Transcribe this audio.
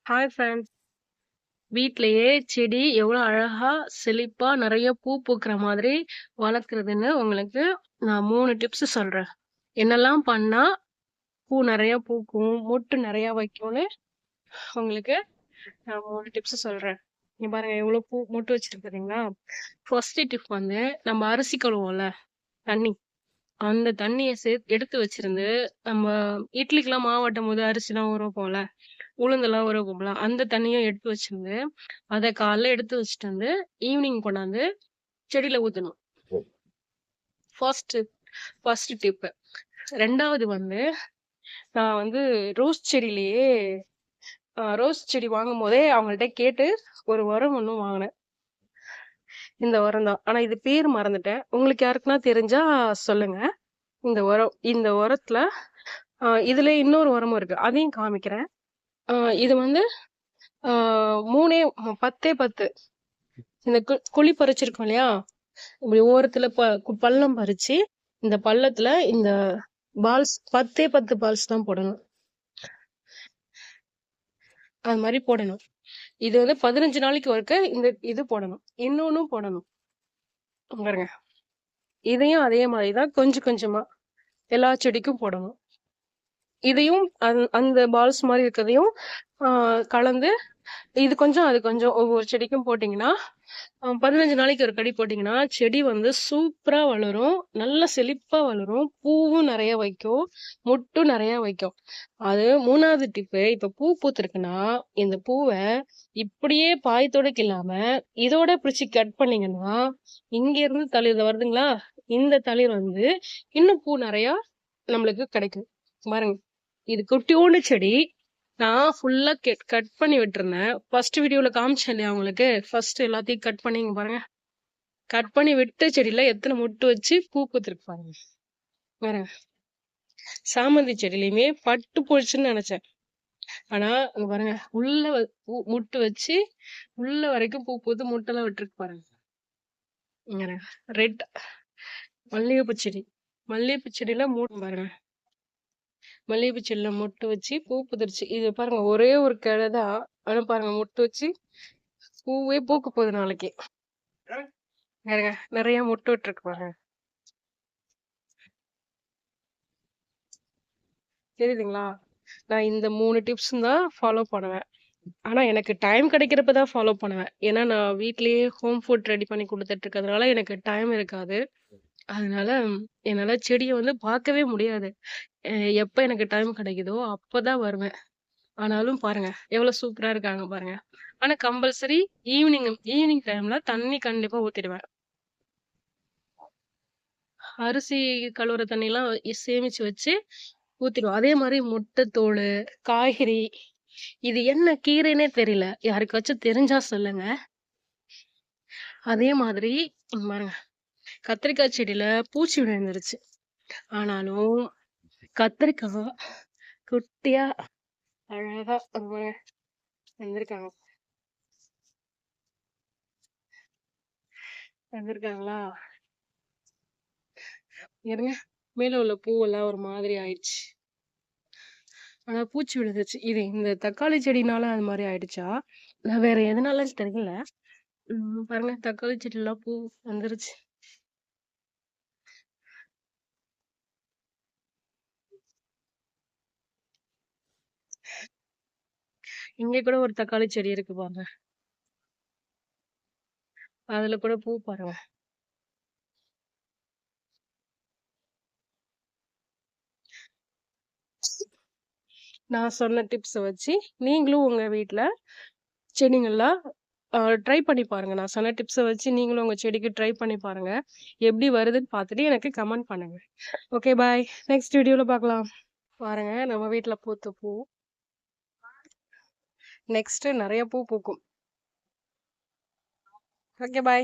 Hi friends. வீட்லயே செடி எவ்வளோ அழகா, செழிப்பா நெறைய பூ பூக்குற மாதிரி வளர்க்குறதுன்னு உங்களுக்கு நான் 3 டிப்ஸ் சொல்றேன். என்னெல்லாம் பண்ணா பூ நெறைய பூக்கும், மொட்டு நெறைய வைக்கும்னு உங்களுக்கு நான் 3 டிப்ஸ் சொல்றேன். இங்க பாருங்க எவ்வளோ பூ மொட்டு வச்சிருக்கு பார்த்தீங்களா? ஃபர்ஸ்ட் டிப் வந்து நம்ம அரிசி கழுவுவோம்ல தண்ணி. அந்த தண்ணிய எடுத்து வச்சிருந்து, நம்ம இட்லிக்கெல்லாம் மாவு ஆட்டும்போது அரிசிலாம் ஊற வைப்போம்ல, உளுந்தெல்லாம் ஊற வைப்போம்ல, அந்த தண்ணிய எடுத்து வச்சிருந்து, அத காலைல எடுத்து வச்சுட்டு வந்து, ஈவினிங் கொண்டாந்து செடியில ஊத்தணும். First first tip. 2வது வந்து, நான் வந்து ரோஸ் செடியிலேயே ரோஸ் செடி வாங்கும்போதே அவங்கள்ட்ட கேட்டு ஒரு உரம் ஒண்ணு வாங்குனேன். இந்த உரம் தான். ஆனா இது பேர் மறந்துட்டேன். உங்களுக்கு யாருக்குன்னா தெரிஞ்சா சொல்லுங்க. இந்த உரத்துல இதுல இன்னொரு உரமும் இருக்கு. அதையும் காமிக்கிறேன். இது வந்து 3 10 இந்த குழி பறிச்சிருக்கோம் இல்லையா? இப்படி ஓரத்துல பள்ளம் பறிச்சு, இந்த பள்ளத்துல இந்த பால்ஸ் 10 பால்ஸ் தான் போடணும். அது மாதிரி போடணும். இது வந்து 15 நாளைக்கு ஒருக்க இந்த இது போடணும். இன்னொன்னும் போடணும். பாருங்க. இதையும் அதே மாதிரிதான் கொஞ்சம் கொஞ்சமா எல்லா செடிக்கும் போடணும். இதையும் அந்த பால்ஸ் மாதிரி இருக்கிறதையும் கலந்து இது கொஞ்சம் அது கொஞ்சம் ஒவ்வொரு செடிக்கும் போட்டீங்கன்னா 15 நாளைக்கு ஒரு கடி போட்டீங்கன்னா செடி வந்து சூப்பரா வளரும், நல்ல செழிப்பா வளரும், பூவும் நிறைய வைக்கும், மொட்டும் நிறைய வைக்கும். அது 3வது டிப்பு. இப்ப பூ பூத்திருக்குன்னா இந்த பூவை இப்படியே பாயத்தோடக்கு இல்லாம இதோட பிடிச்சி கட் பண்ணீங்கன்னா இங்க இருந்து தளிர் வருதுங்களா, இந்த தளிர் வந்து இன்னும் பூ நிறைய நம்மளுக்கு கிடைக்கும். பாருங்க, இது குட்டியோண்டு செடி. நான் ஃபுல்லா கட் பண்ணி விட்டுருந்தேன். ஃபர்ஸ்ட் வீடியோல காமிச்சேன் இல்லையா உங்களுக்கு, ஃபர்ஸ்ட் எல்லாத்தையும் கட் பண்ணிங்க பாருங்க. கட் பண்ணி விட்ட செடியில எத்தனை மொட்டு வச்சு பூ பூத்திருக்கு பாருங்க. பாருங்க, சாமந்தி செடியிலயுமே பட்டு போயிடுச்சுன்னு நினைச்சேன். ஆனா அங்க பாருங்க, உள்ள முட்டு வச்சு உள்ள வரைக்கும் பூ பூத்து முட்டெல்லாம் விட்டுருக்கு பாருங்க. ரெட் மல்லிகைப்பூ செடி. மல்லிகைப்பூ செடியில பாருங்க, மல்லிகைப்பூ செடியில மொட்டு வச்சு பூ புதிர்ச்சு. இது பாருங்க, ஒரே ஒரு கிழை தான். ஆனா பாருங்க, மொட்டு வச்சு பூவே பூக்க போகுது நாளைக்கு. பாருங்க, நிறைய மொட்டு விட்டுருக்கு பாருங்க. தெரியுதுங்களா? நான் இந்த 3 டிப்ஸ் தான் ஃபாலோ பண்ணுவேன். ஆனா எனக்கு டைம் கிடைக்கிறப்ப தான் ஃபாலோ பண்ணுவேன். ஏன்னா நான் வீட்லயே ஹோம் ஃபுட் ரெடி பண்ணி கொடுத்துட்டு இருக்கிறதுனால எனக்கு டைம் இருக்காது. அதனால என்னால செடியை வந்து பார்க்கவே முடியாது. எப்ப எனக்கு டைம் கிடைக்குதோ அப்பதான் வருவேன். ஆனாலும் பாருங்க எவ்வளவு சூப்பரா இருக்காங்க பாருங்க. ஆனா கம்பல்சரி ஈவினிங் ஈவினிங் டைம்ல தண்ணி கண்டிப்பா ஊத்திடுவேன். அரிசி கழுவுற தண்ணி எல்லாம் சேமிச்சு வச்சு ஊத்திடுவோம். அதே மாதிரி முட்டைத்தோல், காய்கறி, இது என்ன கீரைன்னே தெரியல, யாருக்காச்சும் தெரிஞ்சா சொல்லுங்க. அதே மாதிரி இங்க பாருங்க, கத்திரிக்காய் செடியில பூச்சி விழுந்துருச்சு. ஆனாலும் கத்திரிக்காய் குட்டியா அழகா வந்திருக்காங்க. வந்திருக்காங்களா? இருங்க, மேல உள்ள பூவெல்லாம் ஒரு மாதிரி ஆயிடுச்சு. ஆனா பூச்சி விழுந்துருச்சு. இது இந்த தக்காளி செடினால அது மாதிரி ஆயிடுச்சா, நான் வேற எதனால தெரியல. பாருங்க, தக்காளி செடியெல்லாம் பூ வந்துருச்சு. இங்க கூட ஒரு தக்காளி செடி இருக்கு பாருங்க, அதுல கூட பூ பாருங்க. நான் சொன்ன டிப்ஸ வச்சு நீங்களும் உங்க வீட்ல செடிங்கள்லாம் ட்ரை பண்ணி பாருங்க. நான் சொன்ன டிப்ஸ வச்சு நீங்களும் உங்க செடிக்கு ட்ரை பண்ணி பாருங்க. எப்படி வருதுன்னு பார்த்துட்டு எனக்கு கமெண்ட் பண்ணுங்க. ஓகே, பாய். நெக்ஸ்ட் வீடியோல பார்க்கலாம். பாருங்க, நம்ம வீட்ல பூத்த பூ நெக்ஸ்ட் நிறைய பூ பூக்கும். ஓகே, பாய்.